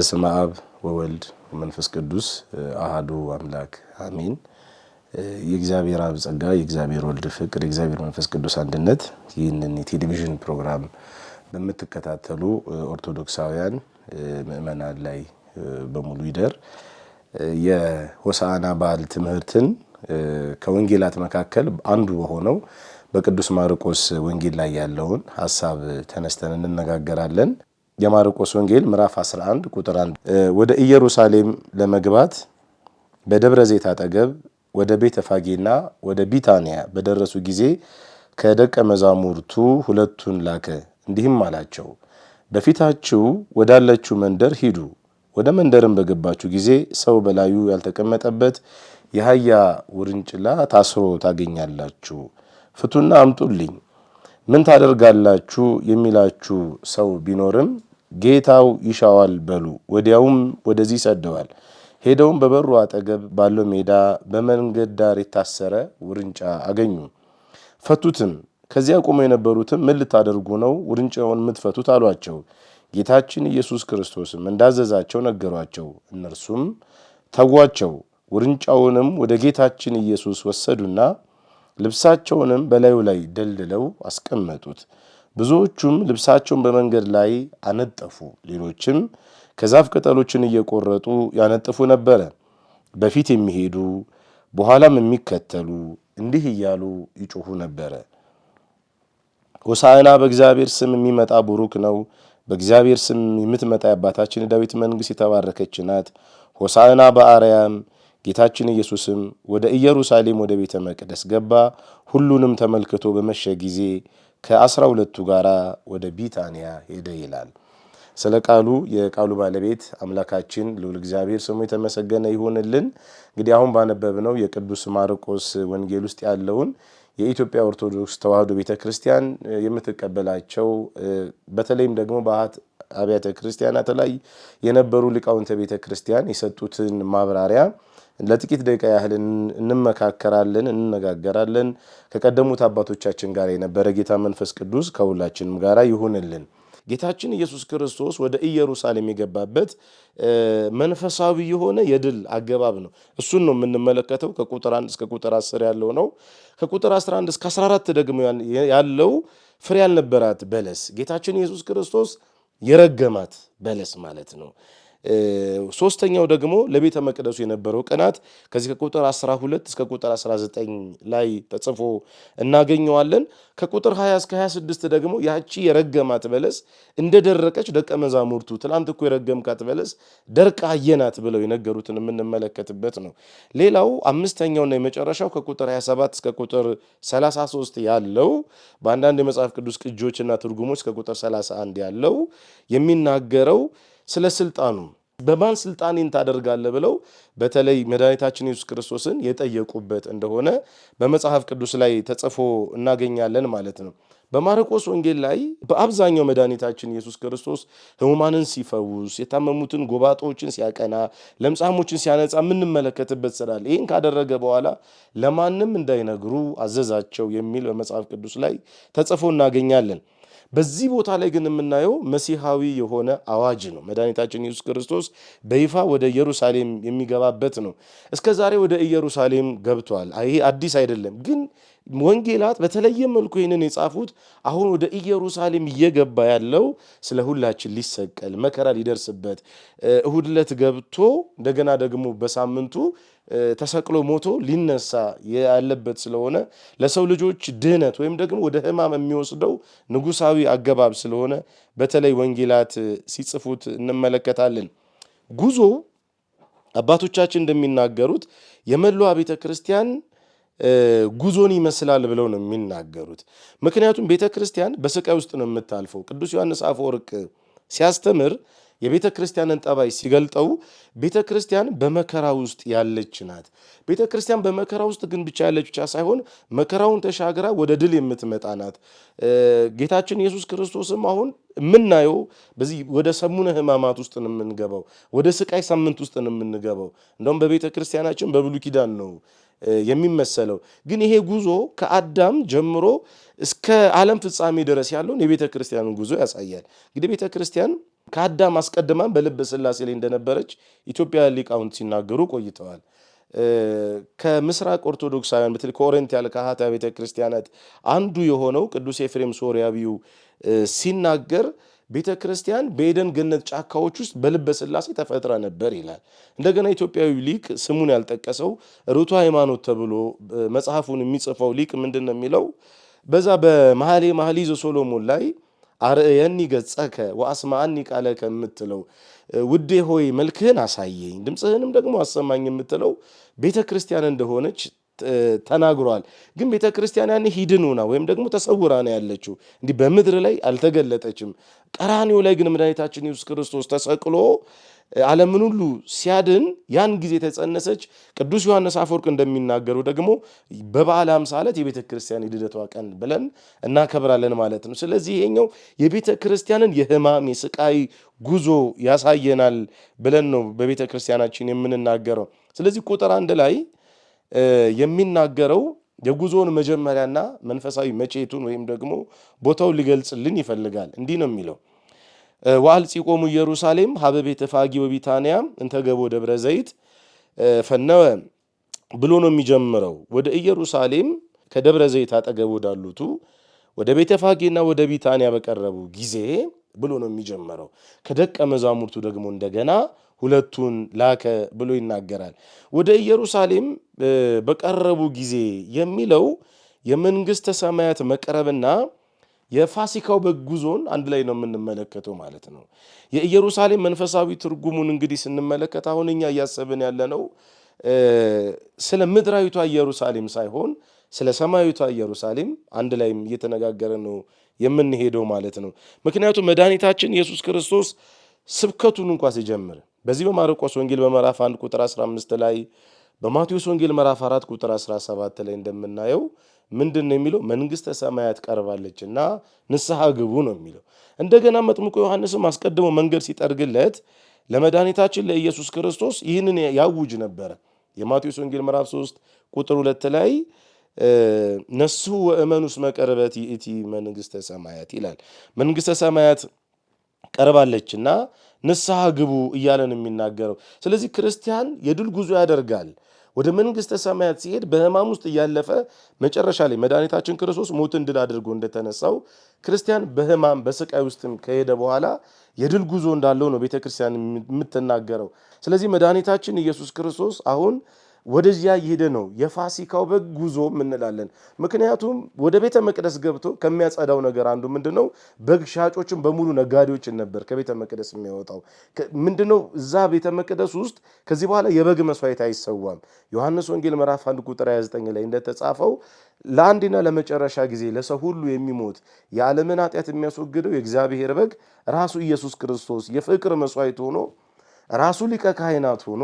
በስመ አብ ወወልድ ወመንፈስ ቅዱስ አሐዱ አምላክ አሜን። የእግዚአብሔር አብ ጸጋ፣ የእግዚአብሔር ወልድ ፍቅር፣ የእግዚአብሔር መንፈስ ቅዱስ አንድነት ይህንን የቴሌቪዥን ፕሮግራም በምትከታተሉ ኦርቶዶክሳውያን ምእመናን ላይ በሙሉ ይደር። የሆሳዕና በዓል ትምህርትን ከወንጌላት መካከል አንዱ በሆነው በቅዱስ ማርቆስ ወንጌል ላይ ያለውን ሐሳብ ተነስተን እንነጋገራለን። የማርቆስ ወንጌል ምዕራፍ 11 ቁጥር 1 ወደ ኢየሩሳሌም ለመግባት በደብረ ዘይት አጠገብ ወደ ቤተ ፋጌና ወደ ቢታንያ በደረሱ ጊዜ ከደቀ መዛሙርቱ ሁለቱን ላከ፣ እንዲህም አላቸው፣ በፊታችሁ ወዳለችው መንደር ሂዱ። ወደ መንደርም በገባችሁ ጊዜ ሰው በላዩ ያልተቀመጠበት የአህያ ውርንጭላ ታስሮ ታገኛላችሁ። ፍቱና አምጡልኝ። ምን ታደርጋላችሁ የሚላችሁ ሰው ቢኖርም ጌታው ይሻዋል በሉ። ወዲያውም ወደዚህ ሰደዋል። ሄደውም በበሩ አጠገብ ባለው ሜዳ በመንገድ ዳር የታሰረ ውርንጫ አገኙ። ፈቱትም። ከዚያ ቆመው የነበሩትም ምን ልታደርጉ ነው ውርንጫውን የምትፈቱት አሏቸው። ጌታችን ኢየሱስ ክርስቶስም እንዳዘዛቸው ነገሯቸው። እነርሱም ተጓቸው። ውርንጫውንም ወደ ጌታችን ኢየሱስ ወሰዱና ልብሳቸውንም በላዩ ላይ ደልድለው አስቀመጡት። ብዙዎቹም ልብሳቸውን በመንገድ ላይ አነጠፉ፣ ሌሎችም ከዛፍ ቅጠሎችን እየቆረጡ ያነጥፉ ነበረ። በፊት የሚሄዱ በኋላም የሚከተሉ እንዲህ እያሉ ይጮኹ ነበረ፣ ሆሳዕና በእግዚአብሔር ስም የሚመጣ ቡሩክ ነው። በእግዚአብሔር ስም የምትመጣ የአባታችን የዳዊት መንግሥት የተባረከች ናት። ሆሳዕና በአርያም። ጌታችን ኢየሱስም ወደ ኢየሩሳሌም ወደ ቤተ መቅደስ ገባ። ሁሉንም ተመልክቶ በመሸ ጊዜ ከ12ቱ ጋር ወደ ቢታንያ ሄደ ይላል። ስለ ቃሉ የቃሉ ባለቤት አምላካችን ልዑል እግዚአብሔር ስሙ የተመሰገነ ይሁንልን። እንግዲህ አሁን ባነበብነው የቅዱስ ማርቆስ ወንጌል ውስጥ ያለውን የኢትዮጵያ ኦርቶዶክስ ተዋሕዶ ቤተክርስቲያን የምትቀበላቸው በተለይም ደግሞ በአት አብያተ ክርስቲያናት ላይ የነበሩ ሊቃውንተ ቤተክርስቲያን የሰጡትን ማብራሪያ ለጥቂት ደቂቃ ያህል እንመካከራለን፣ እንነጋገራለን። ከቀደሙት አባቶቻችን ጋር የነበረ ጌታ መንፈስ ቅዱስ ከሁላችንም ጋር ይሁንልን። ጌታችን ኢየሱስ ክርስቶስ ወደ ኢየሩሳሌም የገባበት መንፈሳዊ የሆነ የድል አገባብ ነው። እሱን ነው የምንመለከተው። ከቁጥር 1 እስከ ቁጥር 10 ያለው ነው። ከቁጥር 11 እስከ 14 ደግሞ ያለው ፍሬ ያልነበራት በለስ፣ ጌታችን ኢየሱስ ክርስቶስ የረገማት በለስ ማለት ነው። ሶስተኛው ደግሞ ለቤተ መቅደሱ የነበረው ቅናት ከዚህ ከቁጥር 12 እስከ ቁጥር 19 ላይ ተጽፎ እናገኘዋለን። ከቁጥር 20 እስከ 26 ደግሞ ያቺ የረገማት በለስ እንደደረቀች ደቀ መዛሙርቱ ትላንት እኮ የረገምካት በለስ ደርቃ አየናት ብለው የነገሩትን የምንመለከትበት ነው። ሌላው አምስተኛውና የመጨረሻው ከቁጥር 27 እስከ ቁጥር 33 ያለው በአንዳንድ የመጽሐፍ ቅዱስ ቅጂዎችና ትርጉሞች ከቁጥር 31 ያለው የሚናገረው ስለ ስልጣኑ በማን ስልጣኔን ታደርጋለህ ብለው በተለይ መድኃኒታችን ኢየሱስ ክርስቶስን የጠየቁበት እንደሆነ በመጽሐፍ ቅዱስ ላይ ተጽፎ እናገኛለን ማለት ነው። በማርቆስ ወንጌል ላይ በአብዛኛው መድኃኒታችን ኢየሱስ ክርስቶስ ሕሙማንን ሲፈውስ፣ የታመሙትን ጎባጦችን ሲያቀና፣ ለምጻሞችን ሲያነጻ የምንመለከትበት ስላለ ይህን ካደረገ በኋላ ለማንም እንዳይነግሩ አዘዛቸው የሚል በመጽሐፍ ቅዱስ ላይ ተጽፎ እናገኛለን። በዚህ ቦታ ላይ ግን የምናየው መሲሐዊ የሆነ አዋጅ ነው። መድኃኒታችን ኢየሱስ ክርስቶስ በይፋ ወደ ኢየሩሳሌም የሚገባበት ነው። እስከ ዛሬ ወደ ኢየሩሳሌም ገብቷል። ይሄ አዲስ አይደለም። ግን ወንጌላት በተለየ መልኩ ይህንን የጻፉት አሁን ወደ ኢየሩሳሌም እየገባ ያለው ስለ ሁላችን ሊሰቀል መከራ ሊደርስበት እሁድ ዕለት ገብቶ እንደገና ደግሞ በሳምንቱ ተሰቅሎ ሞቶ ሊነሳ ያለበት ስለሆነ ለሰው ልጆች ድህነት ወይም ደግሞ ወደ ሕማም የሚወስደው ንጉሳዊ አገባብ ስለሆነ በተለይ ወንጌላት ሲጽፉት እንመለከታለን። ጉዞ አባቶቻችን እንደሚናገሩት የመላዋ ቤተ ክርስቲያን ጉዞን ይመስላል ብለው ነው የሚናገሩት። ምክንያቱም ቤተ ክርስቲያን በስቃይ ውስጥ ነው የምታልፈው። ቅዱስ ዮሐንስ አፈወርቅ ሲያስተምር የቤተ ክርስቲያንን ጠባይ ሲገልጠው ቤተ ክርስቲያን በመከራ ውስጥ ያለች ናት። ቤተ ክርስቲያን በመከራ ውስጥ ግን ብቻ ያለች ብቻ ሳይሆን መከራውን ተሻግራ ወደ ድል የምትመጣ ናት። ጌታችን ኢየሱስ ክርስቶስም አሁን የምናየው በዚህ ወደ ሰሙነ ሕማማት ውስጥ ነው የምንገባው፣ ወደ ስቃይ ሳምንት ውስጥ ነው የምንገባው። እንደውም በቤተ ክርስቲያናችን በብሉይ ኪዳን ነው የሚመሰለው። ግን ይሄ ጉዞ ከአዳም ጀምሮ እስከ ዓለም ፍጻሜ ድረስ ያለውን የቤተ ክርስቲያንን ጉዞ ያሳያል። እንግዲህ ቤተ ክርስቲያን ከአዳም አስቀድማም በልበ ሥላሴ ላይ እንደነበረች ኢትዮጵያ ሊቃውንት ሲናገሩ ቆይተዋል። ከምስራቅ ኦርቶዶክሳውያን በተለይ ከኦሪየንታል ከአኃት ቤተ ክርስቲያናት አንዱ የሆነው ቅዱስ ኤፍሬም ሶርያዊው ሲናገር ቤተ ክርስቲያን በኤደን ገነት ጫካዎች ውስጥ በልበ ሥላሴ ተፈጥራ ነበር ይላል። እንደገና ኢትዮጵያዊ ሊቅ ስሙን ያልጠቀሰው ርቱዐ ሃይማኖት ተብሎ መጽሐፉን የሚጽፈው ሊቅ ምንድነው የሚለው በዛ በመኃልየ ዘሰሎሞን ላይ አርእየኒ ገጸከ ወአስማዐኒ ቃለከ የምትለው ውዴ ሆይ መልክህን አሳየኝ ድምፅህንም ደግሞ አሰማኝ የምትለው ቤተ ክርስቲያን እንደሆነች ተናግሯል። ግን ቤተ ክርስቲያን ያኔ ሂድን ሆና ወይም ደግሞ ተሰውራ ነው ያለችው፣ እንዲህ በምድር ላይ አልተገለጠችም። ቀራንዮ ላይ ግን መድኃኒታችን ኢየሱስ ክርስቶስ ተሰቅሎ ዓለምን ሁሉ ሲያድን ያን ጊዜ ተጸነሰች። ቅዱስ ዮሐንስ አፈወርቅ እንደሚናገሩ ደግሞ በበዓለ ሃምሳ ዕለት የቤተ ክርስቲያን የልደቷ ቀን ብለን እናከብራለን ማለት ነው። ስለዚህ ይሄኛው የቤተ ክርስቲያንን የሕማም የስቃይ ጉዞ ያሳየናል ብለን ነው በቤተ ክርስቲያናችን የምንናገረው። ስለዚህ ቁጥር 1 ላይ የሚናገረው የጉዞውን መጀመሪያና መንፈሳዊ መቼቱን ወይም ደግሞ ቦታውን ሊገልጽልን ይፈልጋል። እንዲህ ነው የሚለው ወአልጺቆሙ ኢየሩሳሌም ሀበ ቤተ ፋጊ ወቢታንያ እንተ ገቦ ደብረ ዘይት ፈነወ ብሎ ነው የሚጀምረው። ወደ ኢየሩሳሌም ከደብረ ዘይት አጠገብ ወዳሉቱ ወደ ቤተ ፋጌና ወደ ቢታንያ በቀረቡ ጊዜ ብሎ ነው የሚጀምረው። ከደቀ መዛሙርቱ ደግሞ እንደገና ሁለቱን ላከ ብሎ ይናገራል። ወደ ኢየሩሳሌም በቀረቡ ጊዜ የሚለው የመንግስተ ሰማያት መቅረብና የፋሲካው በግ ጉዞን አንድ ላይ ነው የምንመለከተው ማለት ነው። የኢየሩሳሌም መንፈሳዊ ትርጉሙን እንግዲህ ስንመለከት አሁን እኛ እያሰብን ያለነው ስለ ምድራዊቷ ኢየሩሳሌም ሳይሆን ስለ ሰማያዊቷ ኢየሩሳሌም አንድ ላይም እየተነጋገረ ነው የምንሄደው ማለት ነው። ምክንያቱም መድኃኒታችን ኢየሱስ ክርስቶስ ስብከቱን እንኳን ሲጀምር በዚህ በማርቆስ ወንጌል በምዕራፍ 1 ቁጥር 15 ላይ በማቴዎስ ወንጌል ምዕራፍ 4 ቁጥር 17 ላይ እንደምናየው ምንድን ነው የሚለው መንግስተ ሰማያት ቀርባለችና ንስሐ ግቡ ነው የሚለው። እንደገና መጥምቁ ዮሐንስም አስቀድሞ መንገድ ሲጠርግለት ለመድኃኒታችን ለኢየሱስ ክርስቶስ ይህንን ያውጅ ነበረ። የማቴዎስ ወንጌል ምዕራፍ 3 ቁጥር 2 ላይ ነስሑ ወእመኑስ መቀርበት ይእቲ መንግስተ ሰማያት ይላል። መንግስተ ሰማያት ቀርባለችና ንስሐ ግቡ እያለን የሚናገረው። ስለዚህ ክርስቲያን የድል ጉዞ ያደርጋል። ወደ መንግስተ ሰማያት ሲሄድ በሕማም ውስጥ እያለፈ መጨረሻ ላይ መድኃኒታችን ክርስቶስ ሞትን ድል አድርጎ እንደተነሳው ክርስቲያን በሕማም በስቃይ ውስጥም ከሄደ በኋላ የድል ጉዞ እንዳለው ነው ቤተክርስቲያን የምትናገረው። ስለዚህ መድኃኒታችን ኢየሱስ ክርስቶስ አሁን ወደዚያ እየሄደ ነው። የፋሲካው በግ ጉዞ እንላለን። ምክንያቱም ወደ ቤተ መቅደስ ገብቶ ከሚያጸዳው ነገር አንዱ ምንድነው? በግ ሻጮችን በሙሉ ነጋዴዎችን ነበር ከቤተ መቅደስ የሚያወጣው። ምንድነው? እዛ ቤተ መቅደስ ውስጥ ከዚህ በኋላ የበግ መስዋዕት አይሰዋም። ዮሐንስ ወንጌል ምዕራፍ 1 ቁጥር 29 ላይ እንደተጻፈው ለአንድና ለመጨረሻ ጊዜ ለሰው ሁሉ የሚሞት የዓለምን ኃጢአት የሚያስወግደው የእግዚአብሔር በግ ራሱ ኢየሱስ ክርስቶስ የፍቅር መስዋዕት ሆኖ ራሱ ሊቀ ካህናት ሆኖ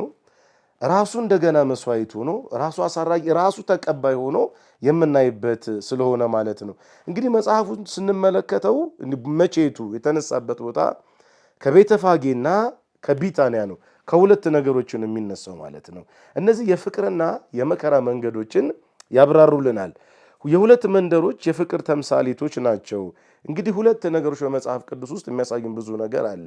ራሱ እንደገና መስዋዕት ሆኖ ራሱ አሳራጊ ራሱ ተቀባይ ሆኖ የምናይበት ስለሆነ ማለት ነው። እንግዲህ መጽሐፉን ስንመለከተው መቼቱ የተነሳበት ቦታ ከቤተ ፋጌና ከቢታንያ ነው። ከሁለት ነገሮችን የሚነሳው ማለት ነው። እነዚህ የፍቅርና የመከራ መንገዶችን ያብራሩልናል። የሁለት መንደሮች የፍቅር ተምሳሌቶች ናቸው። እንግዲህ ሁለት ነገሮች በመጽሐፍ ቅዱስ ውስጥ የሚያሳዩን ብዙ ነገር አለ።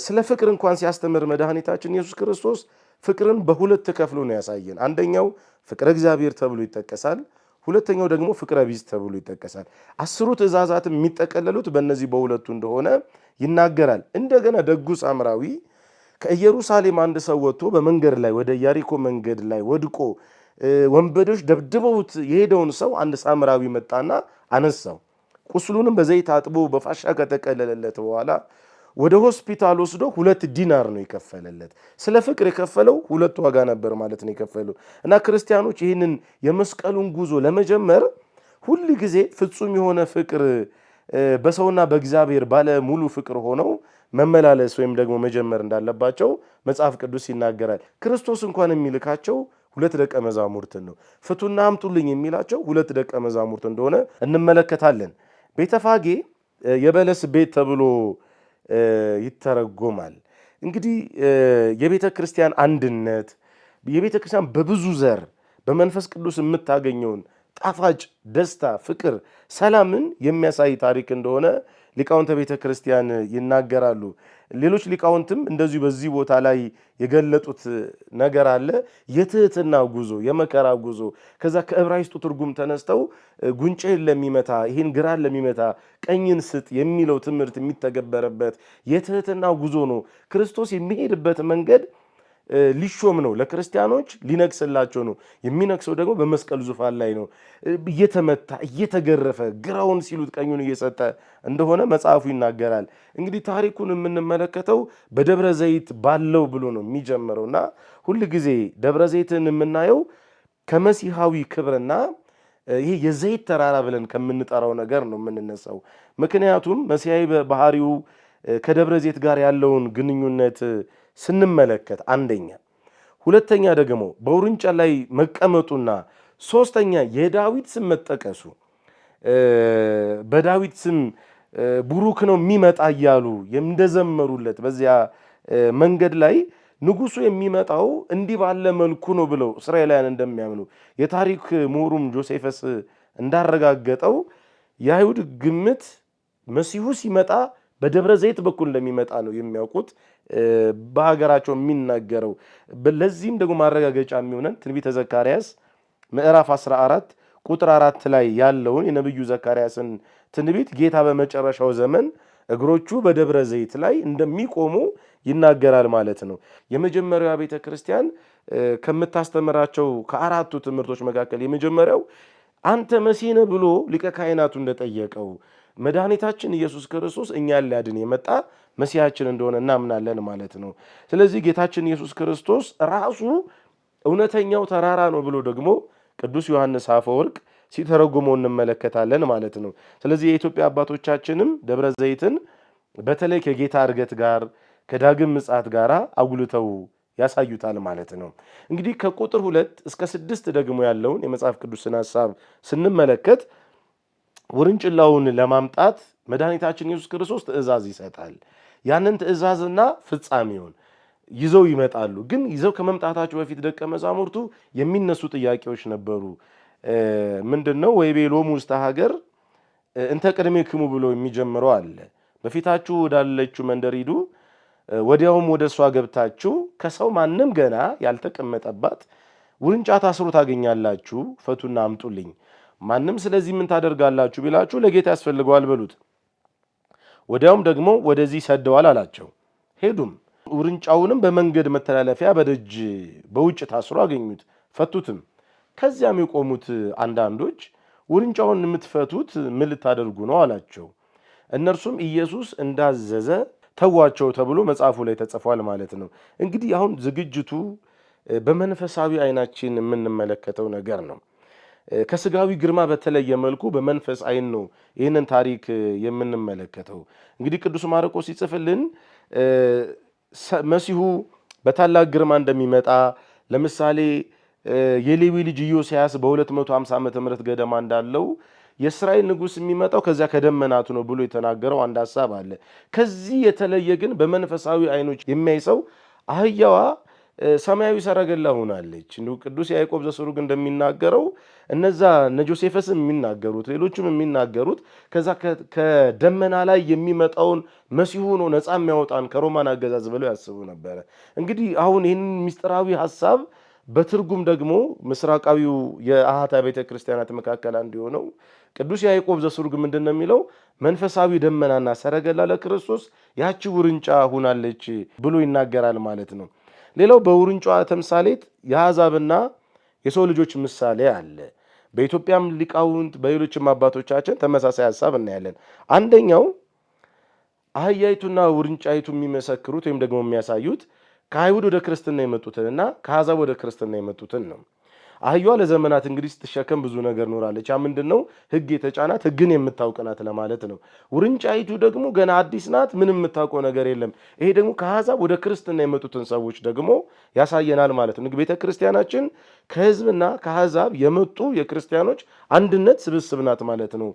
ስለ ፍቅር እንኳን ሲያስተምር መድኃኒታችን ኢየሱስ ክርስቶስ ፍቅርን በሁለት ከፍሎ ነው ያሳየን። አንደኛው ፍቅረ እግዚአብሔር ተብሎ ይጠቀሳል። ሁለተኛው ደግሞ ፍቅረ ቢጽ ተብሎ ይጠቀሳል። 10ሩ ትእዛዛት የሚጠቀለሉት በእነዚህ በሁለቱ እንደሆነ ይናገራል። እንደገና ደጉ ሳምራዊ ከኢየሩሳሌም አንድ ሰው ወጥቶ በመንገድ ላይ ወደ ኢያሪኮ መንገድ ላይ ወድቆ ወንበዶች ደብድበውት የሄደውን ሰው አንድ ሳምራዊ መጣና አነሳው። ቁስሉንም በዘይት አጥቦ በፋሻ ከተቀለለለት በኋላ ወደ ሆስፒታል ወስዶ 2 ዲናር ነው የከፈለለት። ስለ ፍቅር የከፈለው 2 ዋጋ ነበር ማለት ነው የከፈለው። እና ክርስቲያኖች ይህንን የመስቀሉን ጉዞ ለመጀመር ሁል ጊዜ ፍጹም የሆነ ፍቅር በሰውና በእግዚአብሔር ባለ ሙሉ ፍቅር ሆነው መመላለስ ወይም ደግሞ መጀመር እንዳለባቸው መጽሐፍ ቅዱስ ይናገራል። ክርስቶስ እንኳን የሚልካቸው 2 ደቀ መዛሙርትን ነው። ፍቱና አምጡልኝ የሚላቸው 2 ደቀ መዛሙርት እንደሆነ እንመለከታለን። ቤተፋጌ የበለስ ቤት ተብሎ ይተረጎማል። እንግዲህ የቤተ ክርስቲያን አንድነት የቤተ ክርስቲያን በብዙ ዘር በመንፈስ ቅዱስ የምታገኘውን ጣፋጭ ደስታ፣ ፍቅር፣ ሰላምን የሚያሳይ ታሪክ እንደሆነ ሊቃውንተ ቤተ ክርስቲያን ይናገራሉ። ሌሎች ሊቃውንትም እንደዚሁ በዚህ ቦታ ላይ የገለጡት ነገር አለ። የትህትና ጉዞ፣ የመከራ ጉዞ ከዛ ከዕብራይስጡ ትርጉም ተነስተው ጉንጭህን ለሚመታ ይህን ግራን ለሚመታ ቀኝን ስጥ የሚለው ትምህርት የሚተገበረበት የትህትና ጉዞ ነው። ክርስቶስ የሚሄድበት መንገድ ሊሾም ነው። ለክርስቲያኖች ሊነግስላቸው ነው። የሚነግሰው ደግሞ በመስቀል ዙፋን ላይ ነው። እየተመታ እየተገረፈ ግራውን ሲሉት ቀኙን እየሰጠ እንደሆነ መጽሐፉ ይናገራል። እንግዲህ ታሪኩን የምንመለከተው በደብረ ዘይት ባለው ብሎ ነው የሚጀምረውና ሁል ጊዜ ደብረ ዘይትን የምናየው ከመሲሐዊ ክብርና ይሄ የዘይት ተራራ ብለን ከምንጠራው ነገር ነው የምንነሳው። ምክንያቱም መሲሐዊ ባህሪው ከደብረ ዘይት ጋር ያለውን ግንኙነት ስንመለከት አንደኛ፣ ሁለተኛ ደግሞ በውርንጫ ላይ መቀመጡና ሶስተኛ የዳዊት ስም መጠቀሱ በዳዊት ስም ቡሩክ ነው የሚመጣ እያሉ እንደዘመሩለት በዚያ መንገድ ላይ ንጉሱ የሚመጣው እንዲህ ባለ መልኩ ነው ብለው እስራኤላውያን እንደሚያምኑ የታሪክ ምሁሩም ጆሴፈስ እንዳረጋገጠው የአይሁድ ግምት መሲሁ ሲመጣ በደብረ ዘይት በኩል እንደሚመጣ ነው የሚያውቁት በሀገራቸው የሚናገረው። ለዚህም ደግሞ ማረጋገጫ የሚሆነን ትንቢተ ዘካርያስ ምዕራፍ 14 ቁጥር 4 ላይ ያለውን የነብዩ ዘካርያስን ትንቢት ጌታ በመጨረሻው ዘመን እግሮቹ በደብረ ዘይት ላይ እንደሚቆሙ ይናገራል ማለት ነው። የመጀመሪያው ቤተ ክርስቲያን ከምታስተምራቸው ከአራቱ ትምህርቶች መካከል የመጀመሪያው አንተ መሲህ ነህ ብሎ ሊቀ ካህናቱ እንደጠየቀው መድኃኒታችን ኢየሱስ ክርስቶስ እኛን ሊያድን የመጣ መሲያችን እንደሆነ እናምናለን ማለት ነው። ስለዚህ ጌታችን ኢየሱስ ክርስቶስ ራሱ እውነተኛው ተራራ ነው ብሎ ደግሞ ቅዱስ ዮሐንስ አፈወርቅ ሲተረጉመው እንመለከታለን ማለት ነው። ስለዚህ የኢትዮጵያ አባቶቻችንም ደብረ ዘይትን በተለይ ከጌታ ዕርገት ጋር ከዳግም ምጽአት ጋር አጉልተው ያሳዩታል ማለት ነው። እንግዲህ ከቁጥር 2 እስከ 6 ደግሞ ያለውን የመጽሐፍ ቅዱስን ሐሳብ ስንመለከት ውርንጭላውን ለማምጣት መድኃኒታችን ኢየሱስ ክርስቶስ ትእዛዝ ይሰጣል። ያንን ትእዛዝና ፍጻሜውን ይዘው ይመጣሉ። ግን ይዘው ከመምጣታቸው በፊት ደቀ መዛሙርቱ የሚነሱ ጥያቄዎች ነበሩ። ምንድነው? ወይቤሎሙ ውስተ ሀገር እንተ ቅድሜክሙ ብሎ የሚጀምረው አለ። በፊታችሁ ወዳለችው መንደር ሂዱ፣ ወዲያውም ወደ እሷ ገብታችሁ ከሰው ማንም ገና ያልተቀመጠባት ውርንጫ ታስሮ ታገኛላችሁ፣ ፈቱና አምጡልኝ። ማንም ስለዚህ ምን ታደርጋላችሁ ቢላችሁ ለጌታ ያስፈልገዋል በሉት። ወዲያውም ደግሞ ወደዚህ ሰደዋል አላቸው። ሄዱም ውርንጫውንም በመንገድ መተላለፊያ በደጅ በውጭ ታስሮ አገኙት፣ ፈቱትም። ከዚያም የቆሙት አንዳንዶች ውርንጫውን የምትፈቱት ምን ልታደርጉ ነው አላቸው። እነርሱም ኢየሱስ እንዳዘዘ ተዋቸው ተብሎ መጽሐፉ ላይ ተጽፏል ማለት ነው። እንግዲህ አሁን ዝግጅቱ በመንፈሳዊ አይናችን የምንመለከተው ነገር ነው። ከስጋዊ ግርማ በተለየ መልኩ በመንፈስ አይን ነው ይህንን ታሪክ የምንመለከተው። እንግዲህ ቅዱስ ማርቆስ ሲጽፍልን መሲሁ በታላቅ ግርማ እንደሚመጣ ለምሳሌ የሌዊ ልጅ ኢዮስያስ በ250 ዓመተ ምህረት ገደማ እንዳለው የእስራኤል ንጉሥ የሚመጣው ከዚያ ከደመናቱ ነው ብሎ የተናገረው አንድ ሐሳብ አለ። ከዚህ የተለየ ግን በመንፈሳዊ አይኖች የሚያይ ሰው አህያዋ ሰማያዊ ሰረገላ ሆናለች። እንዲሁ ቅዱስ ያዕቆብ ዘስሩግ እንደሚናገረው እነዛ እነ ጆሴፈስም የሚናገሩት ሌሎችም የሚናገሩት ከዛ ከደመና ላይ የሚመጣውን መሲሁ ነው ነፃ የሚያወጣን ከሮማን አገዛዝ ብለው ያስቡ ነበረ። እንግዲህ አሁን ይህንን ምስጢራዊ ሐሳብ በትርጉም ደግሞ ምስራቃዊው የአሃታ ቤተ ክርስቲያናት መካከል አንዱ የሆነው ቅዱስ ያዕቆብ ዘስሩግ ምንድነው የሚለው? መንፈሳዊ ደመናና ሰረገላ ለክርስቶስ ያቺ ውርንጫ ሆናለች ብሎ ይናገራል ማለት ነው። ሌላው በውርንጫዋ ተምሳሌት የአሕዛብና የሰው ልጆች ምሳሌ አለ። በኢትዮጵያም ሊቃውንት በሌሎችም አባቶቻችን ተመሳሳይ ሐሳብ እናያለን። አንደኛው አህያይቱና ውርንጫይቱ የሚመሰክሩት ወይም ደግሞ የሚያሳዩት ከአይሁድ ወደ ክርስትና የመጡትንና ከአሕዛብ ወደ ክርስትና የመጡትን ነው። አህያዋ ለዘመናት እንግዲህ ስትሸከም ብዙ ነገር ኖራለች። ያ ምንድነው? ሕግ የተጫናት ሕግን የምታውቅ ናት ለማለት ነው። ውርንጫይቱ ደግሞ ገና አዲስ ናት፣ ምንም የምታውቀው ነገር የለም። ይሄ ደግሞ ከአሕዛብ ወደ ክርስትና የመጡትን ሰዎች ደግሞ ያሳየናል ማለት ነው። ቤተ ክርስቲያናችን ከሕዝብና ከአሕዛብ የመጡ የክርስቲያኖች አንድነት ስብስብ ናት ማለት ነው።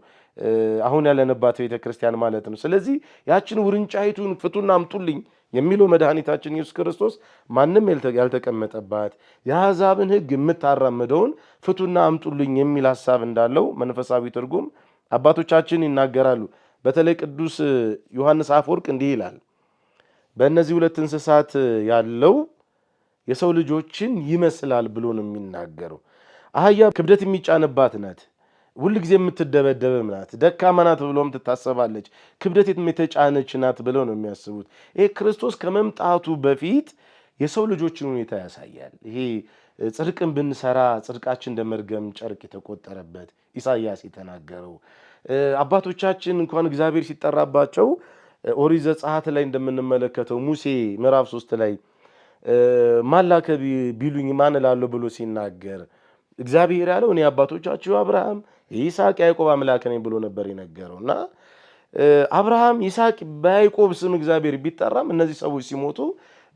አሁን ያለንባት ቤተ ክርስቲያን ማለት ነው። ስለዚህ ያችን ውርንጫይቱን ፍቱና አምጡልኝ የሚለው መድኃኒታችን ኢየሱስ ክርስቶስ ማንም ያልተቀመጠባት የአሕዛብን ሕግ የምታራምደውን ፍቱና አምጡልኝ የሚል ሐሳብ እንዳለው መንፈሳዊ ትርጉም አባቶቻችን ይናገራሉ። በተለይ ቅዱስ ዮሐንስ አፈወርቅ እንዲህ ይላል፣ በእነዚህ ሁለት እንስሳት ያለው የሰው ልጆችን ይመስላል ብሎ ነው የሚናገረው። አህያ ክብደት የሚጫንባት ናት፣ ሁል ጊዜ የምትደበደብም ናት፣ ደካማ ናት ብሎም ትታሰባለች፣ ክብደት የተጫነች ናት ብለው ነው የሚያስቡት። ይሄ ክርስቶስ ከመምጣቱ በፊት የሰው ልጆችን ሁኔታ ያሳያል። ይሄ ጽድቅን ብንሰራ ጽድቃችን እንደ መርገም ጨርቅ የተቆጠረበት ኢሳይያስ የተናገረው፣ አባቶቻችን እንኳን እግዚአብሔር ሲጠራባቸው ኦሪት ዘጸአት ላይ እንደምንመለከተው ሙሴ ምዕራፍ 3 ላይ ማን ላከ ቢሉኝ ማን እላለሁ ብሎ ሲናገር እግዚአብሔር ያለው እኔ አባቶቻችሁ አብርሃም ይስሐቅ ያዕቆብ አምላክ ነኝ ብሎ ነበር የነገረውና አብርሃም ይስሐቅ በያዕቆብ ስም እግዚአብሔር ቢጠራም እነዚህ ሰዎች ሲሞቱ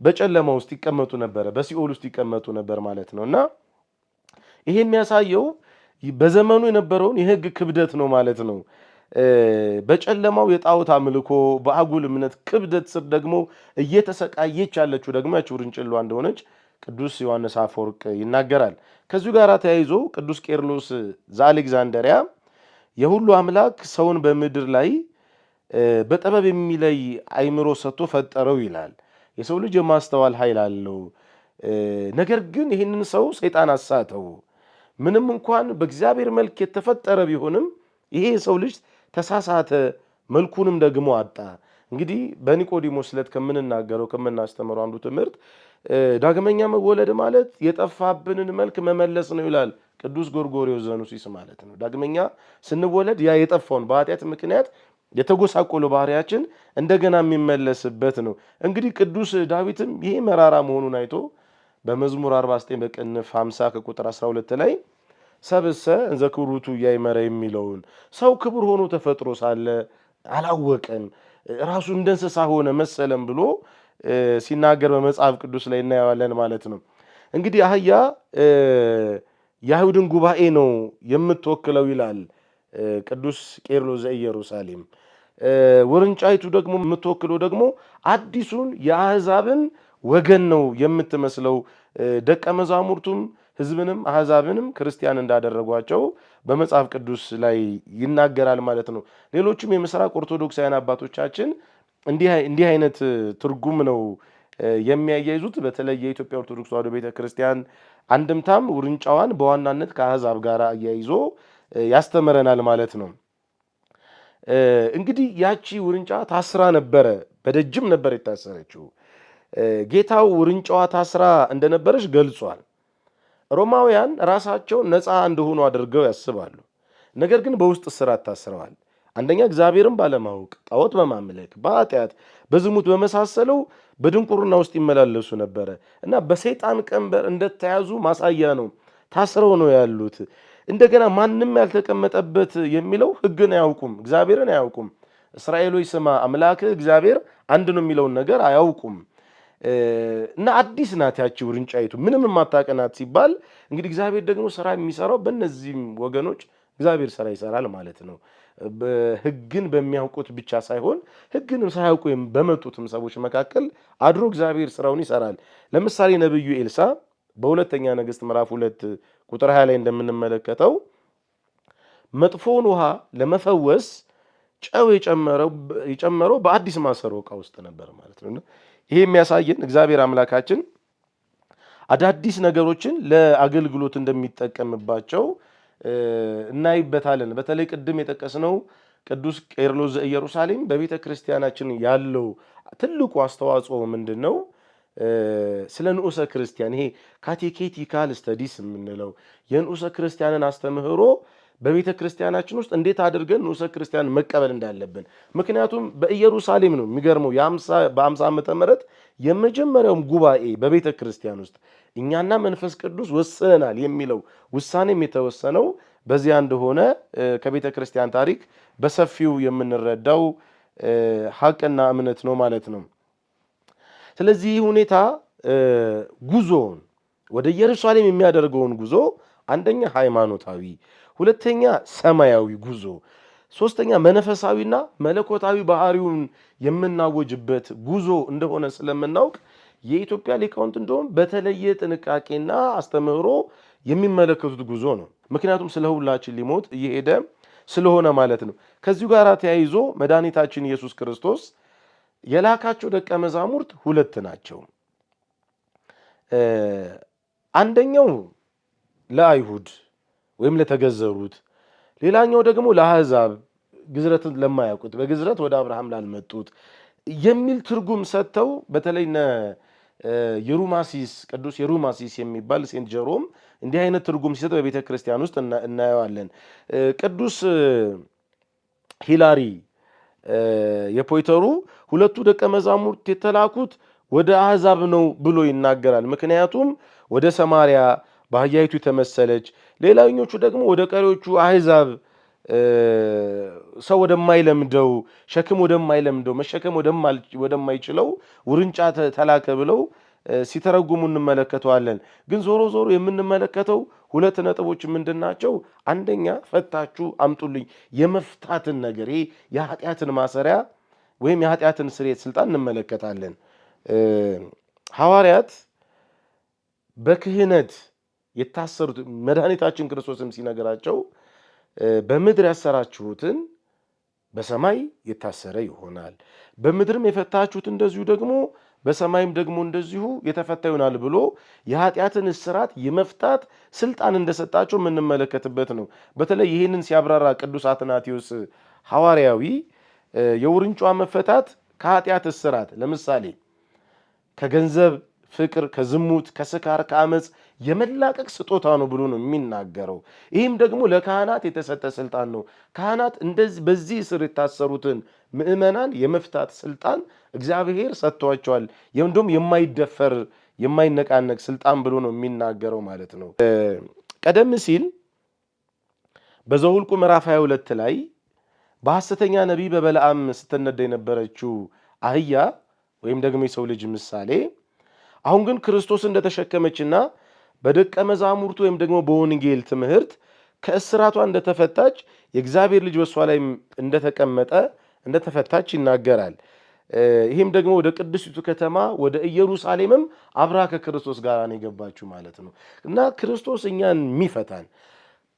በጨለማ ውስጥ ይቀመጡ ነበር፣ በሲኦል ውስጥ ይቀመጡ ነበር ማለት ነውና ይሄ የሚያሳየው በዘመኑ የነበረውን የሕግ ክብደት ነው ማለት ነው። በጨለማው የጣዖት አምልኮ በአጉል እምነት ክብደት ስር ደግሞ እየተሰቃየች ያለችው ደግሞ ያቺ ውርንጭላዋ እንደሆነች ቅዱስ ዮሐንስ አፈወርቅ ይናገራል። ከዚሁ ጋር ተያይዞ ቅዱስ ቄርሎስ ዘአሌክዛንደሪያ የሁሉ አምላክ ሰውን በምድር ላይ በጥበብ የሚለይ አእምሮ ሰጥቶ ፈጠረው ይላል። የሰው ልጅ የማስተዋል ኃይል አለው። ነገር ግን ይህንን ሰው ሰይጣን አሳተው። ምንም እንኳን በእግዚአብሔር መልክ የተፈጠረ ቢሆንም ይሄ የሰው ልጅ ተሳሳተ፣ መልኩንም ደግሞ አጣ። እንግዲህ በኒቆዲሞስ ዕለት ከምንናገረው ከምናስተምረው አንዱ ትምህርት ዳግመኛ መወለድ ማለት የጠፋብንን መልክ መመለስ ነው ይላል ቅዱስ ጎርጎርዮስ ዘኑሲስ ማለት ነው። ዳግመኛ ስንወለድ ያ የጠፋውን በኃጢአት ምክንያት የተጎሳቆለው ባህሪያችን እንደገና የሚመለስበት ነው። እንግዲህ ቅዱስ ዳዊትም ይሄ መራራ መሆኑን አይቶ በመዝሙር 49 በቅንፍ 50 ከቁጥር 12 ላይ ሰብሰ እንዘ ክብሩቱ ያይመረ የሚለውን ሰው ክቡር ሆኖ ተፈጥሮ ሳለ አላወቀም፣ ራሱ እንደ እንስሳ ሆነ መሰለም ብሎ ሲናገር በመጽሐፍ ቅዱስ ላይ እናየዋለን ማለት ነው። እንግዲህ አህያ የአይሁድን ጉባኤ ነው የምትወክለው ይላል ቅዱስ ቄርሎስ ዘኢየሩሳሌም። ውርንጫይቱ ደግሞ የምትወክለው ደግሞ አዲሱን የአሕዛብን ወገን ነው የምትመስለው። ደቀ መዛሙርቱም ሕዝብንም አሕዛብንም ክርስቲያን እንዳደረጓቸው በመጽሐፍ ቅዱስ ላይ ይናገራል ማለት ነው። ሌሎችም የምስራቅ ኦርቶዶክሳውያን አባቶቻችን እንዲህ አይነት ትርጉም ነው የሚያያይዙት። በተለይ የኢትዮጵያ ኦርቶዶክስ ተዋሕዶ ቤተክርስቲያን አንድምታም ውርንጫዋን በዋናነት ከአሕዛብ ጋር አያይዞ ያስተምረናል ማለት ነው። እንግዲህ ያቺ ውርንጫ ታስራ ነበረ፣ በደጅም ነበር የታሰረችው። ጌታው ውርንጫዋ ታስራ እንደነበረች ገልጿል። ሮማውያን ራሳቸው ነፃ እንደሆኑ አድርገው ያስባሉ። ነገር ግን በውስጥ እስራት ታስረዋል። አንደኛ እግዚአብሔርን ባለማወቅ ጣዖት በማምለክ በኃጢአት በዝሙት በመሳሰለው በድንቁርና ውስጥ ይመላለሱ ነበረ እና በሰይጣን ቀንበር እንደተያዙ ማሳያ ነው። ታስረው ነው ያሉት። እንደገና ማንም ያልተቀመጠበት የሚለው ሕግን አያውቁም፣ እግዚአብሔርን አያውቁም። እስራኤሎች ስማ አምላክህ እግዚአብሔር አንድ ነው የሚለውን ነገር አያውቁም። እና አዲስ ናት ያቺ ውርንጫይቱ፣ ምንም የማታውቅ ሲባል እንግዲህ እግዚአብሔር ደግሞ ስራ የሚሰራው በእነዚህም ወገኖች እግዚአብሔር ስራ ይሰራል ማለት ነው። ሕግን በሚያውቁት ብቻ ሳይሆን ሕግንም ሳያውቁ በመጡትም ሰዎች መካከል አድሮ እግዚአብሔር ስራውን ይሰራል። ለምሳሌ ነብዩ ኤልሳ በሁለተኛ ነገሥት ምዕራፍ 2 ቁጥር 20 ላይ እንደምንመለከተው መጥፎውን ውሃ ለመፈወስ ጨው የጨመረው በአዲስ ማሰሮ ዕቃ ውስጥ ነበር ማለት ነው። ይሄ የሚያሳየን እግዚአብሔር አምላካችን አዳዲስ ነገሮችን ለአገልግሎት እንደሚጠቀምባቸው እናይበታለን። በተለይ ቅድም የጠቀስነው ቅዱስ ቄርሎስ ዘኢየሩሳሌም በቤተ ክርስቲያናችን ያለው ትልቁ አስተዋጽኦ ምንድን ነው? ስለ ንዑሰ ክርስቲያን ይሄ ካቴኬቲካል ስተዲስ የምንለው የንዑሰ ክርስቲያንን አስተምህሮ በቤተ ክርስቲያናችን ውስጥ እንዴት አድርገን ንዑሰ ክርስቲያን መቀበል እንዳለብን። ምክንያቱም በኢየሩሳሌም ነው የሚገርመው በ50 ዓመተ ምህረት የመጀመሪያውም ጉባኤ በቤተ ክርስቲያን ውስጥ እኛና መንፈስ ቅዱስ ወስነናል የሚለው ውሳኔም የተወሰነው በዚያ እንደሆነ ከቤተ ክርስቲያን ታሪክ በሰፊው የምንረዳው ሐቅና እምነት ነው ማለት ነው። ስለዚህ ሁኔታ ጉዞውን ወደ ኢየሩሳሌም የሚያደርገውን ጉዞ አንደኛ ሃይማኖታዊ፣ ሁለተኛ ሰማያዊ ጉዞ፣ ሶስተኛ መንፈሳዊና መለኮታዊ ባህሪውን የምናወጅበት ጉዞ እንደሆነ ስለምናውቅ የኢትዮጵያ ሊቃውንት እንደውም በተለየ ጥንቃቄና አስተምህሮ የሚመለከቱት ጉዞ ነው። ምክንያቱም ስለ ሁላችን ሊሞት እየሄደ ስለሆነ ማለት ነው። ከዚሁ ጋር ተያይዞ መድኃኒታችን ኢየሱስ ክርስቶስ የላካቸው ደቀ መዛሙርት ሁለት ናቸው። አንደኛው ለአይሁድ ወይም ለተገዘሩት፣ ሌላኛው ደግሞ ለአሕዛብ ግዝረትን ለማያውቁት በግዝረት ወደ አብርሃም ላልመጡት የሚል ትርጉም ሰጥተው በተለይ የሩማሲስ ቅዱስ የሩማሲስ የሚባል ሴንት ጀሮም እንዲህ አይነት ትርጉም ሲሰጥ በቤተ ክርስቲያን ውስጥ እናየዋለን። ቅዱስ ሂላሪ የፖይተሩ ሁለቱ ደቀ መዛሙርት የተላኩት ወደ አሕዛብ ነው ብሎ ይናገራል። ምክንያቱም ወደ ሰማርያ በአህያይቱ የተመሰለች፣ ሌላኞቹ ደግሞ ወደ ቀሪዎቹ አሕዛብ ሰው ወደማይለምደው ሸክም ወደማይለምደው መሸከም ወደማይችለው ውርንጫ ተላከ ብለው ሲተረጉሙ እንመለከተዋለን። ግን ዞሮ ዞሮ የምንመለከተው ሁለት ነጥቦች ምንድናቸው? አንደኛ ፈታችሁ አምጡልኝ የመፍታትን ነገር፣ ይሄ የኃጢአትን ማሰሪያ ወይም የኃጢአትን ስርየት ስልጣን እንመለከታለን። ሐዋርያት በክህነት የታሰሩት መድኃኒታችን ክርስቶስም ሲነገራቸው በምድር ያሰራችሁትን በሰማይ የታሰረ ይሆናል፣ በምድርም የፈታችሁት እንደዚሁ ደግሞ በሰማይም ደግሞ እንደዚሁ የተፈታ ይሆናል ብሎ የኃጢአትን እስራት የመፍታት ስልጣን እንደሰጣቸው የምንመለከትበት ነው። በተለይ ይህንን ሲያብራራ ቅዱስ አትናቴዎስ ሐዋርያዊ የውርንጫ መፈታት ከኃጢአት እስራት ለምሳሌ ከገንዘብ ፍቅር፣ ከዝሙት፣ ከስካር፣ ከአመፅ የመላቀቅ ስጦታ ነው ብሎ ነው የሚናገረው። ይህም ደግሞ ለካህናት የተሰጠ ስልጣን ነው። ካህናት እንደዚህ በዚህ ስር የታሰሩትን ምእመናን የመፍታት ስልጣን እግዚአብሔር ሰጥቷቸዋል። እንደውም የማይደፈር የማይነቃነቅ ስልጣን ብሎ ነው የሚናገረው ማለት ነው። ቀደም ሲል በዘኍልቍ ምዕራፍ 22 ላይ በሐሰተኛ ነቢይ በበለዓም ስትነዳ የነበረችው አህያ ወይም ደግሞ የሰው ልጅ ምሳሌ አሁን ግን ክርስቶስ እንደተሸከመችና በደቀ መዛሙርቱ ወይም ደግሞ በወንጌል ትምህርት ከእስራቷ እንደተፈታች የእግዚአብሔር ልጅ በሷ ላይ እንደተፈታች ይናገራል። ይህም ደግሞ ወደ ቅድስቲቱ ከተማ ወደ ኢየሩሳሌምም አብራ ከክርስቶስ ጋር ነው የገባችው ማለት ነው። እና ክርስቶስ እኛን የሚፈታን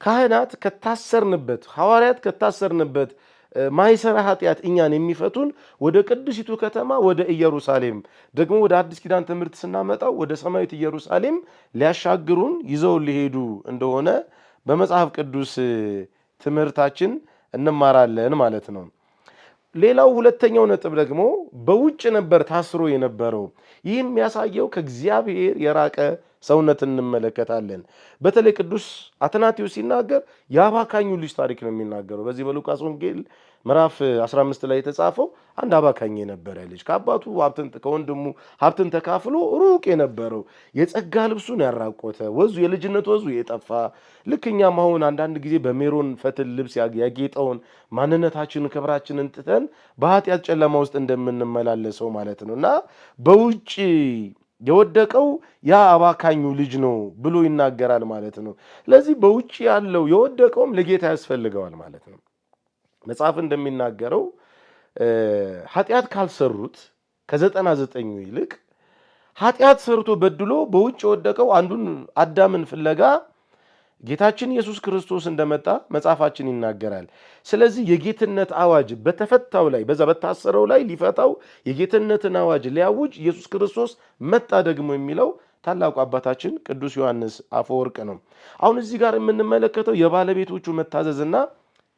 ካህናት ከታሰርንበት፣ ሐዋርያት ከታሰርንበት ማይሰራ ኃጢአት እኛን የሚፈቱን ወደ ቅድስቲቱ ከተማ ወደ ኢየሩሳሌም ደግሞ ወደ አዲስ ኪዳን ትምህርት ስናመጣው ወደ ሰማያዊት ኢየሩሳሌም ሊያሻግሩን ይዘው ሊሄዱ እንደሆነ በመጽሐፍ ቅዱስ ትምህርታችን እንማራለን ማለት ነው። ሌላው ሁለተኛው ነጥብ ደግሞ በውጭ ነበር ታስሮ የነበረው። ይህም የሚያሳየው ከእግዚአብሔር የራቀ ሰውነት እንመለከታለን። በተለይ ቅዱስ አትናቴዎስ ሲናገር የአባካኙ ልጅ ታሪክ ነው የሚናገረው። በዚህ በሉቃስ ወንጌል ምዕራፍ 15 ላይ የተጻፈው አንድ አባካኝ የነበረ ልጅ ከአባቱ ከወንድሙ ሀብትን ተካፍሎ ሩቅ የነበረው የጸጋ ልብሱን ያራቆተ ወዙ የልጅነት ወዙ የጠፋ ልክ እኛም አሁን አንዳንድ ጊዜ በሜሮን ፈትል ልብስ ያጌጠውን ማንነታችንን ክብራችንን ጥተን በኃጢአት ጨለማ ውስጥ እንደምንመላለሰው ማለት ነው እና በውጭ የወደቀው ያ አባካኙ ልጅ ነው ብሎ ይናገራል ማለት ነው። ስለዚህ በውጭ ያለው የወደቀውም ለጌታ ያስፈልገዋል ማለት ነው። መጽሐፍ እንደሚናገረው ኃጢአት ካልሰሩት ከ99 ይልቅ ኃጢአት ሰርቶ በድሎ በውጭ የወደቀው አንዱን አዳምን ፍለጋ ጌታችን ኢየሱስ ክርስቶስ እንደመጣ መጽሐፋችን ይናገራል። ስለዚህ የጌትነት አዋጅ በተፈታው ላይ በዛ በታሰረው ላይ ሊፈታው የጌትነትን አዋጅ ሊያውጅ ኢየሱስ ክርስቶስ መጣ ደግሞ የሚለው ታላቁ አባታችን ቅዱስ ዮሐንስ አፈወርቅ ነው። አሁን እዚህ ጋር የምንመለከተው የባለቤቶቹ መታዘዝና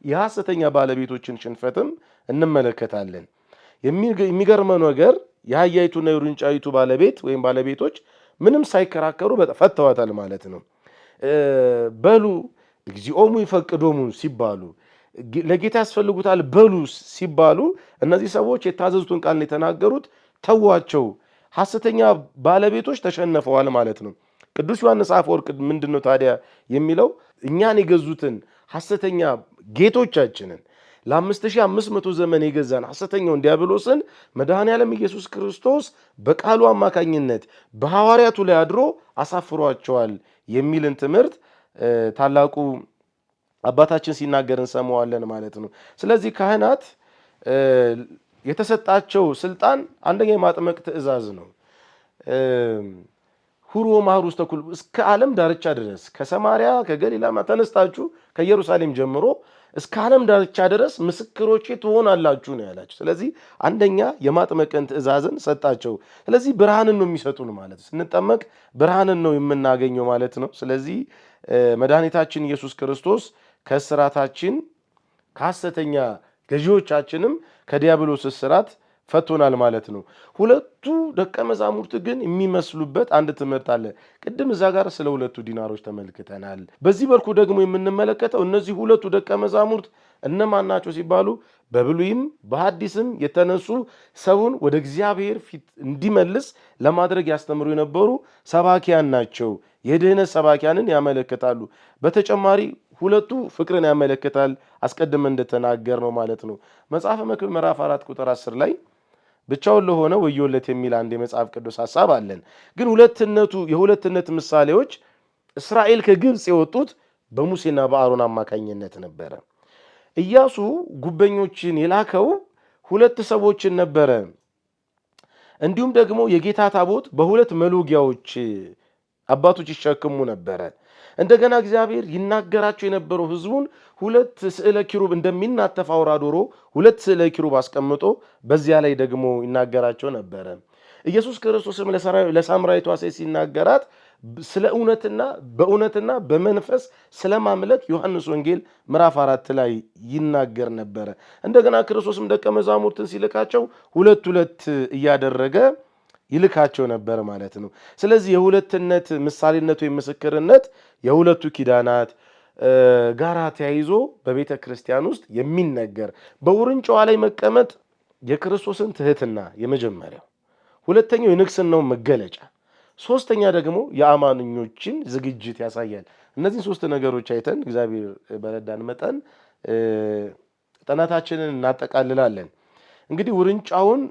የሐሰተኛ ባለቤቶችን ሽንፈትም እንመለከታለን። የሚገርመው ነገር የአህያይቱና የውርንጫይቱ ባለቤት ወይም ባለቤቶች ምንም ሳይከራከሩ ፈተዋታል ማለት ነው። በሉ እግዚኦሙ ይፈቅዶሙ ሲባሉ ለጌታ ያስፈልጉታል በሉ ሲባሉ እነዚህ ሰዎች የታዘዙትን ቃል የተናገሩት ተዋቸው። ሐሰተኛ ባለቤቶች ተሸነፈዋል ማለት ነው። ቅዱስ ዮሐንስ አፈወርቅ ምንድነው ታዲያ የሚለው እኛን የገዙትን ሐሰተኛ ጌቶቻችንን ለ5500 ዘመን የገዛን ሐሰተኛውን ዲያብሎስን መድኃኔዓለም ኢየሱስ ክርስቶስ በቃሉ አማካኝነት በሐዋርያቱ ላይ አድሮ አሳፍሯቸዋል የሚልን ትምህርት ታላቁ አባታችን ሲናገር እንሰማዋለን ማለት ነው። ስለዚህ ካህናት የተሰጣቸው ስልጣን አንደኛ የማጥመቅ ትእዛዝ ነው። ሁሩ ወመሃሩ ውስተ ኩሉ እስከ ዓለም ዳርቻ ድረስ ከሰማርያ ከገሊላ ተነስታችሁ ከኢየሩሳሌም ጀምሮ እስከ ዓለም ዳርቻ ድረስ ምስክሮቼ ትሆናላችሁ ነው ያላቸው። ስለዚህ አንደኛ የማጥመቅን ትእዛዝን ሰጣቸው። ስለዚህ ብርሃንን ነው የሚሰጡን ማለት ስንጠመቅ ብርሃንን ነው የምናገኘው ማለት ነው። ስለዚህ መድኃኒታችን ኢየሱስ ክርስቶስ ከእስራታችን ከሐሰተኛ ገዢዎቻችንም ከዲያብሎስ እስራት ፈቶናል ማለት ነው። ሁለቱ ደቀ መዛሙርት ግን የሚመስሉበት አንድ ትምህርት አለ። ቅድም እዛ ጋር ስለ ሁለቱ ዲናሮች ተመልክተናል። በዚህ በልኩ ደግሞ የምንመለከተው እነዚህ ሁለቱ ደቀ መዛሙርት እነማን ናቸው ሲባሉ በብሉይም በሐዲስም የተነሱ ሰውን ወደ እግዚአብሔር ፊት እንዲመልስ ለማድረግ ያስተምሩ የነበሩ ሰባኪያን ናቸው። የድህነት ሰባኪያንን ያመለክታሉ። በተጨማሪ ሁለቱ ፍቅርን ያመለክታል። አስቀድመን እንደተናገር ነው ማለት ነው። መጽሐፈ መክብብ ምዕራፍ 4 ቁጥር 10 ላይ ብቻውን ለሆነ ወዮለት የሚል አንድ የመጽሐፍ ቅዱስ ሐሳብ አለን። ግን የሁለትነት ምሳሌዎች እስራኤል ከግብፅ የወጡት በሙሴና በአሮን አማካኝነት ነበረ። ኢያሱ ጉበኞችን የላከው ሁለት ሰዎችን ነበረ። እንዲሁም ደግሞ የጌታ ታቦት በሁለት መሎጊያዎች አባቶች ይሸከሙ ነበረ። እንደገና እግዚአብሔር ይናገራቸው የነበረው ሕዝቡን ሁለት ስዕለ ኪሩብ እንደሚናተፍ አውራ ዶሮ ሁለት ስዕለ ኪሩብ አስቀምጦ በዚያ ላይ ደግሞ ይናገራቸው ነበረ። ኢየሱስ ክርስቶስም ለሳምራዊቷ ሴት ሲናገራት ስለ እውነትና በመንፈስ ስለማምለክ ዮሐንስ ወንጌል ምዕራፍ 4 ላይ ይናገር ነበረ። እንደገና ክርስቶስም ደቀ መዛሙርትን ሲልካቸው ሁለት እያደረገ ይልካቸው ነበር ማለት ነው። ስለዚህ የሁለትነት ምሳሌነት ወይም ምስክርነት የሁለቱ ኪዳናት ጋራ ተያይዞ በቤተ ክርስቲያን ውስጥ የሚነገር በውርንጫዋ ላይ መቀመጥ የክርስቶስን ትህትና የመጀመሪያው፣ ሁለተኛው የንግስናው መገለጫ፣ ሶስተኛ ደግሞ የአማኞችን ዝግጅት ያሳያል። እነዚህን ሶስት ነገሮች አይተን እግዚአብሔር በረዳን መጠን ጥናታችንን እናጠቃልላለን። እንግዲህ ውርንጫውን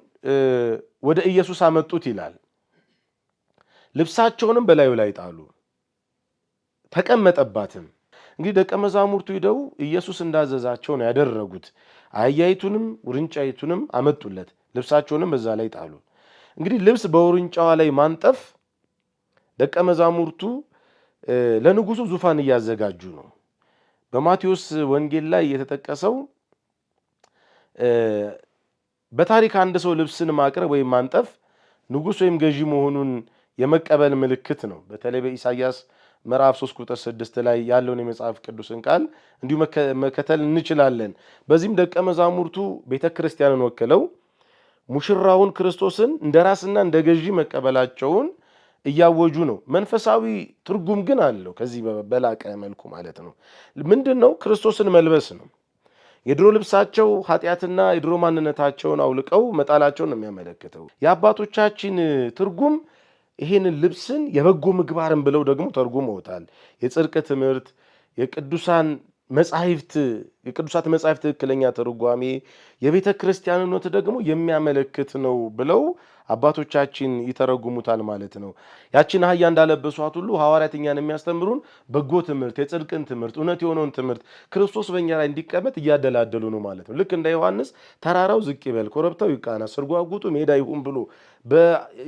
ወደ ኢየሱስ አመጡት ይላል። ልብሳቸውንም በላዩ ላይ ጣሉ፣ ተቀመጠባትም። እንግዲህ ደቀ መዛሙርቱ ሄደው ኢየሱስ እንዳዘዛቸው ነው ያደረጉት። አህያይቱንም ውርንጫይቱንም አመጡለት፣ ልብሳቸውንም በዛ ላይ ጣሉ። እንግዲህ ልብስ በውርንጫዋ ላይ ማንጠፍ ደቀ መዛሙርቱ ለንጉሱ ዙፋን እያዘጋጁ ነው። በማቴዎስ ወንጌል ላይ የተጠቀሰው በታሪክ አንድ ሰው ልብስን ማቅረብ ወይም ማንጠፍ ንጉስ ወይም ገዢ መሆኑን የመቀበል ምልክት ነው። በተለይ በኢሳይያስ ምዕራፍ 3 ቁጥር 6 ላይ ያለውን የመጽሐፍ ቅዱስን ቃል እንዲሁ መከተል እንችላለን። በዚህም ደቀ መዛሙርቱ ቤተክርስቲያንን ወክለው ሙሽራውን ክርስቶስን እንደ ራስና እንደ ገዢ መቀበላቸውን እያወጁ ነው። መንፈሳዊ ትርጉም ግን አለው ከዚህ በላቀ መልኩ ማለት ነው። ምንድነው? ክርስቶስን መልበስ ነው። የድሮ ልብሳቸው ኃጢአትና የድሮ ማንነታቸውን አውልቀው መጣላቸውን ነው የሚያመለክተው። የአባቶቻችን ትርጉም ይሄንን ልብስን የበጎ ምግባርን ብለው ደግሞ ተርጉመውታል። የጽድቅ ትምህርት፣ የቅዱሳት መጻሕፍት ትክክለኛ ትርጓሜ፣ የቤተ ክርስቲያንነት ደግሞ የሚያመለክት ነው ብለው አባቶቻችን ይተረጉሙታል ማለት ነው። ያችን አህያ እንዳለበሷት ሁሉ ሐዋርያት እኛን የሚያስተምሩን በጎ ትምህርት፣ የጽድቅን ትምህርት፣ እውነት የሆነውን ትምህርት ክርስቶስ በእኛ ላይ እንዲቀመጥ እያደላደሉ ነው ማለት ነው። ልክ እንደ ዮሐንስ ተራራው ዝቅ ይበል፣ ኮረብታው ይቃና፣ ስርጓጉጡ ሜዳ ይሁን ብሎ